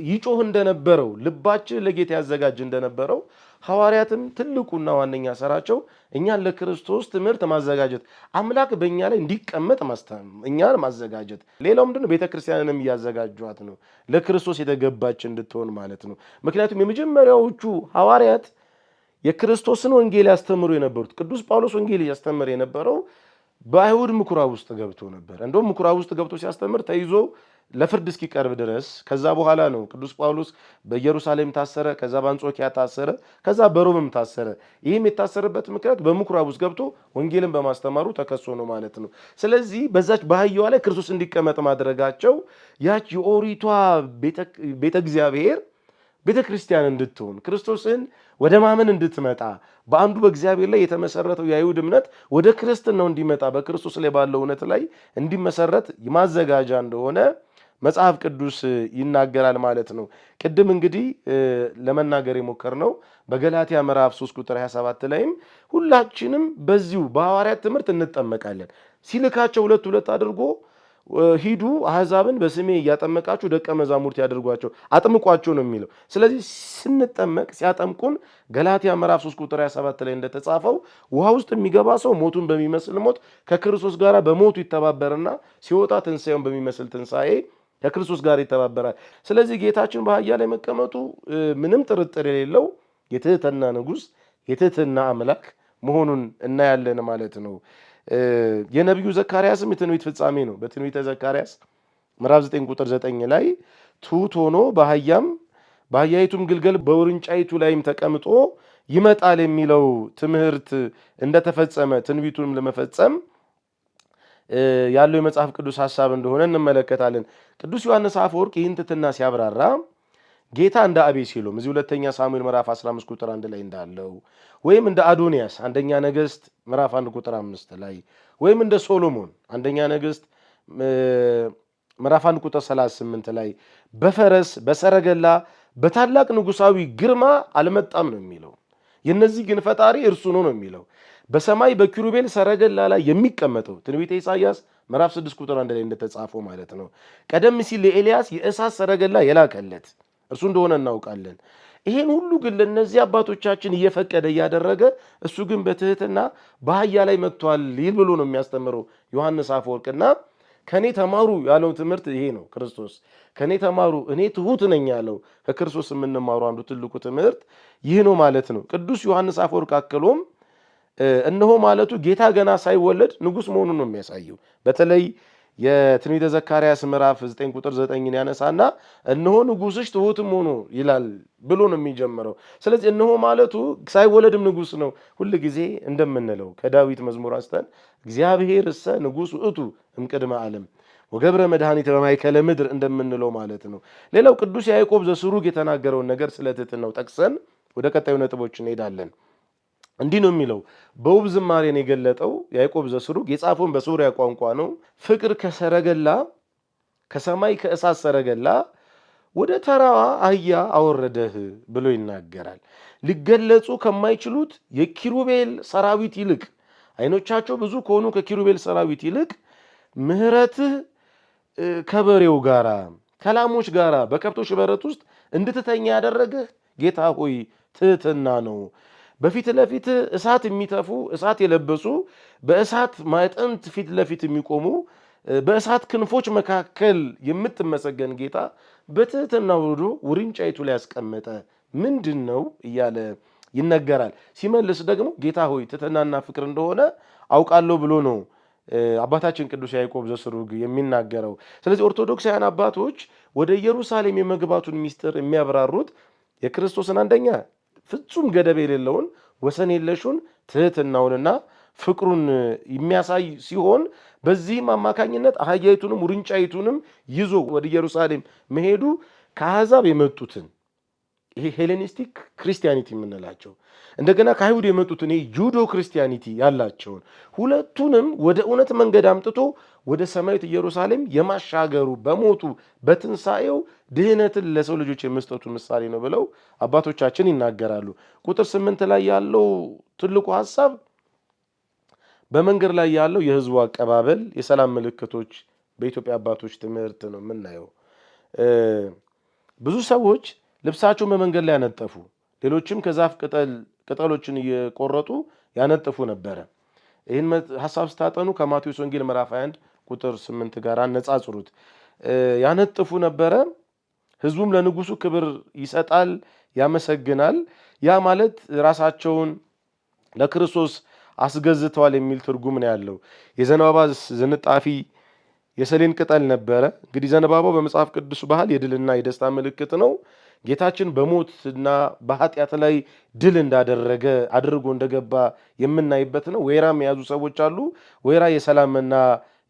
ይጮህ እንደነበረው ልባችን ለጌታ ያዘጋጅ እንደነበረው ሐዋርያትም ትልቁና ዋነኛ ስራቸው እኛን ለክርስቶስ ትምህርት ማዘጋጀት፣ አምላክ በእኛ ላይ እንዲቀመጥ እኛን ማዘጋጀት። ሌላው ምንድነው? ቤተክርስቲያንንም እያዘጋጇት ነው ለክርስቶስ የተገባች እንድትሆን ማለት ነው። ምክንያቱም የመጀመሪያዎቹ ሐዋርያት የክርስቶስን ወንጌል ያስተምሩ የነበሩት ቅዱስ ጳውሎስ ወንጌል ያስተምር የነበረው በአይሁድ ምኩራብ ውስጥ ገብቶ ነበር። እንደውም ምኩራብ ውስጥ ገብቶ ሲያስተምር ተይዞ ለፍርድ እስኪቀርብ ድረስ ከዛ በኋላ ነው ቅዱስ ጳውሎስ በኢየሩሳሌም ታሰረ፣ ከዛ በአንጾኪያ ታሰረ፣ ከዛ በሮምም ታሰረ። ይህም የታሰረበት ምክንያት በምኩራብ ውስጥ ገብቶ ወንጌልን በማስተማሩ ተከሶ ነው ማለት ነው። ስለዚህ በዛች በአህያዋ ላይ ክርስቶስ እንዲቀመጥ ማድረጋቸው ያች የኦሪቷ ቤተ እግዚአብሔር ቤተ ክርስቲያን እንድትሆን ክርስቶስን ወደ ማመን እንድትመጣ በአንዱ በእግዚአብሔር ላይ የተመሰረተው የአይሁድ እምነት ወደ ክርስትናው እንዲመጣ በክርስቶስ ላይ ባለው እውነት ላይ እንዲመሰረት ማዘጋጃ እንደሆነ መጽሐፍ ቅዱስ ይናገራል ማለት ነው። ቅድም እንግዲህ ለመናገር የሞከርነው በገላትያ ምዕራፍ 3 ቁጥር 27 ላይም ሁላችንም በዚሁ በሐዋርያት ትምህርት እንጠመቃለን ሲልካቸው ሁለት አድርጎ ሂዱ አሕዛብን በስሜ እያጠመቃችሁ ደቀ መዛሙርት ያድርጓቸው አጥምቋቸው ነው የሚለው። ስለዚህ ስንጠመቅ ሲያጠምቁን ገላትያ ምዕራፍ 3 ቁጥር 27 ላይ እንደተጻፈው ውሃ ውስጥ የሚገባ ሰው ሞቱን በሚመስል ሞት ከክርስቶስ ጋር በሞቱ ይተባበርና ሲወጣ ትንሣኤውን በሚመስል ትንሣኤ ከክርስቶስ ጋር ይተባበራል። ስለዚህ ጌታችን በአህያ ላይ መቀመጡ ምንም ጥርጥር የሌለው የትህትና ንጉሥ የትህትና አምላክ መሆኑን እናያለን ማለት ነው። የነቢዩ ዘካርያስም የትንቢት ፍጻሜ ነው። በትንቢተ ዘካርያስ ምዕራፍ 9 ቁጥር 9 ላይ ትሑት ሆኖ በአህያይቱም ግልገል በውርንጫይቱ ላይም ተቀምጦ ይመጣል የሚለው ትምህርት እንደተፈጸመ ትንቢቱንም ለመፈጸም ያለው የመጽሐፍ ቅዱስ ሐሳብ እንደሆነ እንመለከታለን። ቅዱስ ዮሐንስ አፈወርቅ ይህን ትሕትና ሲያብራራ ጌታ እንደ አቤሴሎም እዚህ ሁለተኛ ሳሙኤል ምዕራፍ 15 ቁጥር 1 ላይ እንዳለው ወይም እንደ አዶንያስ አንደኛ ነገሥት ምዕራፍ 1 ቁጥር 5 ላይ ወይም እንደ ሶሎሞን አንደኛ ነገሥት ምዕራፍ 1 ቁጥር 38 ላይ በፈረስ በሰረገላ በታላቅ ንጉሳዊ ግርማ አልመጣም ነው የሚለው። የነዚህ ግን ፈጣሪ እርሱ ነው የሚለው። በሰማይ በኪሩቤል ሰረገላ ላይ የሚቀመጠው ትንቢተ ኢሳይያስ ምዕራፍ 6 ቁጥር 1 ላይ እንደተጻፈው ማለት ነው። ቀደም ሲል ለኤልያስ የእሳት ሰረገላ የላከለት እርሱ እንደሆነ እናውቃለን። ይሄን ሁሉ ግን ለነዚህ አባቶቻችን እየፈቀደ እያደረገ እሱ ግን በትህትና በአህያ ላይ መጥቷል ይል ብሎ ነው የሚያስተምረው ዮሐንስ አፈወርቅና ከኔ ተማሩ ያለው ትምህርት ይሄ ነው። ክርስቶስ ከኔ ተማሩ እኔ ትሁት ነኝ ያለው ከክርስቶስ የምንማሩ አንዱ ትልቁ ትምህርት ይህ ነው ማለት ነው። ቅዱስ ዮሐንስ አፈወርቅ አክሎም እነሆ ማለቱ ጌታ ገና ሳይወለድ ንጉሥ መሆኑን ነው የሚያሳየው። በተለይ የትንቢተ ዘካርያስ ምዕራፍ 9 ቁጥር 9ን ያነሳና እነሆ ንጉሥሽ ትሁትም ሆኖ ይላል ብሎ ነው የሚጀምረው። ስለዚህ እነሆ ማለቱ ሳይወለድም ንጉሥ ነው። ሁል ጊዜ እንደምንለው ከዳዊት መዝሙር አንስተን እግዚአብሔር እሰ ንጉሥ ውእቱ እምቅድመ ዓለም ወገብረ መድኃኒት በማእከለ ምድር እንደምንለው ማለት ነው። ሌላው ቅዱስ ያዕቆብ ዘስሩግ የተናገረውን ነገር ስለ ትሕትናው ጠቅሰን ወደ ቀጣዩ ነጥቦች እንሄዳለን። እንዲህ ነው የሚለው በውብ ዝማሬን የገለጠው ያዕቆብ ዘስሩግ የጻፈውን በሶርያ ቋንቋ ነው። ፍቅር ከሰረገላ ከሰማይ ከእሳት ሰረገላ ወደ ተራዋ አህያ አወረደህ ብሎ ይናገራል። ሊገለጹ ከማይችሉት የኪሩቤል ሰራዊት ይልቅ አይኖቻቸው ብዙ ከሆኑ ከኪሩቤል ሰራዊት ይልቅ ምሕረትህ ከበሬው ጋራ ከላሞች ጋራ በከብቶች በረት ውስጥ እንድትተኛ ያደረገህ ጌታ ሆይ ትሕትና ነው። በፊት ለፊት እሳት የሚተፉ እሳት የለበሱ በእሳት ማዕጠንት ፊት ለፊት የሚቆሙ በእሳት ክንፎች መካከል የምትመሰገን ጌታ በትሕትና ወርዶ ውርንጫይቱ ላይ ያስቀመጠ ምንድን ነው እያለ ይነገራል። ሲመልስ ደግሞ ጌታ ሆይ ትሕትናና ፍቅር እንደሆነ አውቃለሁ ብሎ ነው አባታችን ቅዱስ ያዕቆብ ዘስሩግ የሚናገረው። ስለዚህ ኦርቶዶክሳውያን አባቶች ወደ ኢየሩሳሌም የመግባቱን ሚስጥር የሚያብራሩት የክርስቶስን አንደኛ ፍጹም ገደብ የሌለውን ወሰን የለሹን ትሕትናውንና ፍቅሩን የሚያሳይ ሲሆን በዚህም አማካኝነት አህያይቱንም ውርንጫይቱንም ይዞ ወደ ኢየሩሳሌም መሄዱ ከአሕዛብ የመጡትን ይሄ ሄሌኒስቲክ ክርስቲያኒቲ የምንላቸው እንደገና ከአይሁድ የመጡትን ይሄ ጁዶ ክርስቲያኒቲ ያላቸውን ሁለቱንም ወደ እውነት መንገድ አምጥቶ ወደ ሰማያዊት ኢየሩሳሌም የማሻገሩ በሞቱ በትንሣኤው ድህነትን ለሰው ልጆች የመስጠቱ ምሳሌ ነው ብለው አባቶቻችን ይናገራሉ። ቁጥር 8 ላይ ያለው ትልቁ ሐሳብ በመንገድ ላይ ያለው የሕዝቡ አቀባበል የሰላም ምልክቶች በኢትዮጵያ አባቶች ትምህርት ነው የምናየው። ብዙ ሰዎች ልብሳቸውን በመንገድ ላይ ያነጠፉ፣ ሌሎችም ከዛፍ ቅጠሎችን እየቆረጡ ያነጥፉ ነበረ። ይህን ሐሳብ ስታጠኑ ከማቴዎስ ወንጌል ምዕራፍ 21 ቁጥር 8 ጋር አነጻጽሩት። ያነጥፉ ነበረ። ሕዝቡም ለንጉሱ ክብር ይሰጣል፣ ያመሰግናል። ያ ማለት ራሳቸውን ለክርስቶስ አስገዝተዋል የሚል ትርጉም ነው ያለው። የዘንባባ ዝንጣፊ የሰሌን ቅጠል ነበረ። እንግዲህ ዘንባባው በመጽሐፍ ቅዱስ ባህል የድልና የደስታ ምልክት ነው። ጌታችን በሞትና በኃጢአት ላይ ድል እንዳደረገ አድርጎ እንደገባ የምናይበት ነው። ወይራም የያዙ ሰዎች አሉ። ወይራ የሰላምና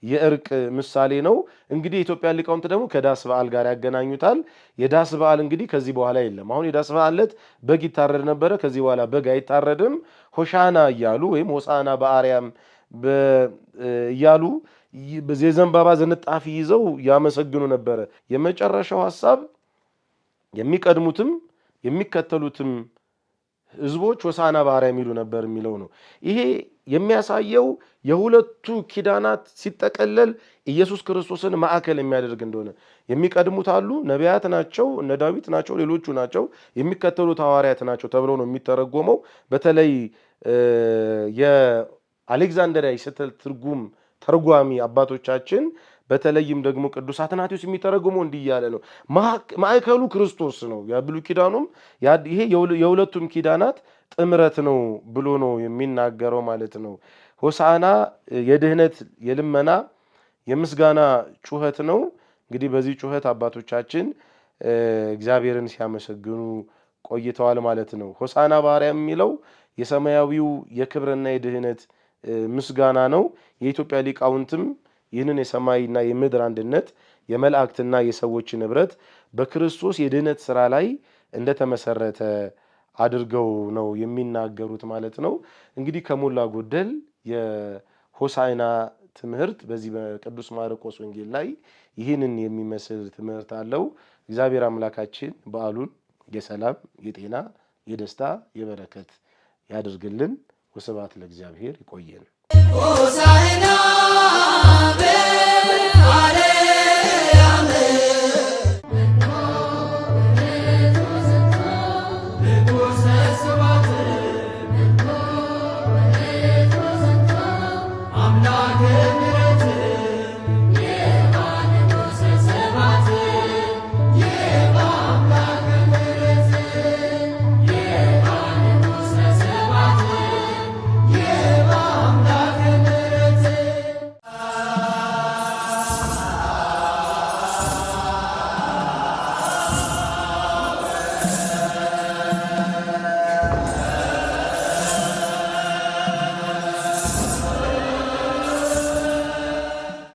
የእርቅ ምሳሌ ነው። እንግዲህ የኢትዮጵያ ሊቃውንት ደግሞ ከዳስ በዓል ጋር ያገናኙታል። የዳስ በዓል እንግዲህ ከዚህ በኋላ የለም። አሁን የዳስ በዓል ዕለት በግ ይታረድ ነበረ። ከዚህ በኋላ በግ አይታረድም። ሆሻና እያሉ ወይም ሆሳና በአርያም እያሉ የዘንባባ ዝንጣፊ ይዘው ያመሰግኑ ነበረ። የመጨረሻው ሐሳብ የሚቀድሙትም የሚከተሉትም ህዝቦች ሆሳዕና በአርያም ይሉ ነበር የሚለው ነው። ይሄ የሚያሳየው የሁለቱ ኪዳናት ሲጠቀለል ኢየሱስ ክርስቶስን ማዕከል የሚያደርግ እንደሆነ የሚቀድሙት አሉ፣ ነቢያት ናቸው፣ እነ ዳዊት ናቸው፣ ሌሎቹ ናቸው፣ የሚከተሉት ሐዋርያት ናቸው ተብሎ ነው የሚተረጎመው። በተለይ የአሌክዛንድሪያ የስህተት ትርጉም ተርጓሚ አባቶቻችን በተለይም ደግሞ ቅዱስ አትናቴዎስ የሚተረጉመው እንዲህ እያለ ነው። ማዕከሉ ክርስቶስ ነው። የብሉይ ኪዳኑም ይሄ የሁለቱም ኪዳናት ጥምረት ነው ብሎ ነው የሚናገረው ማለት ነው። ሆሳዕና የድህነት የልመና የምስጋና ጩኸት ነው። እንግዲህ በዚህ ጩኸት አባቶቻችን እግዚአብሔርን ሲያመሰግኑ ቆይተዋል ማለት ነው። ሆሳዕና በአርያም የሚለው የሰማያዊው የክብርና የድህነት ምስጋና ነው። የኢትዮጵያ ሊቃውንትም ይህንን የሰማይና የምድር አንድነት የመላእክትና የሰዎች ንብረት በክርስቶስ የድህነት ሥራ ላይ እንደተመሰረተ አድርገው ነው የሚናገሩት ማለት ነው። እንግዲህ ከሞላ ጎደል የሆሳዕና ትምህርት በዚህ በቅዱስ ማርቆስ ወንጌል ላይ ይህንን የሚመስል ትምህርት አለው። እግዚአብሔር አምላካችን በዓሉን የሰላም፣ የጤና፣ የደስታ፣ የበረከት ያድርግልን። ወስብሐት ለእግዚአብሔር። ይቆየን። ሆሳዕና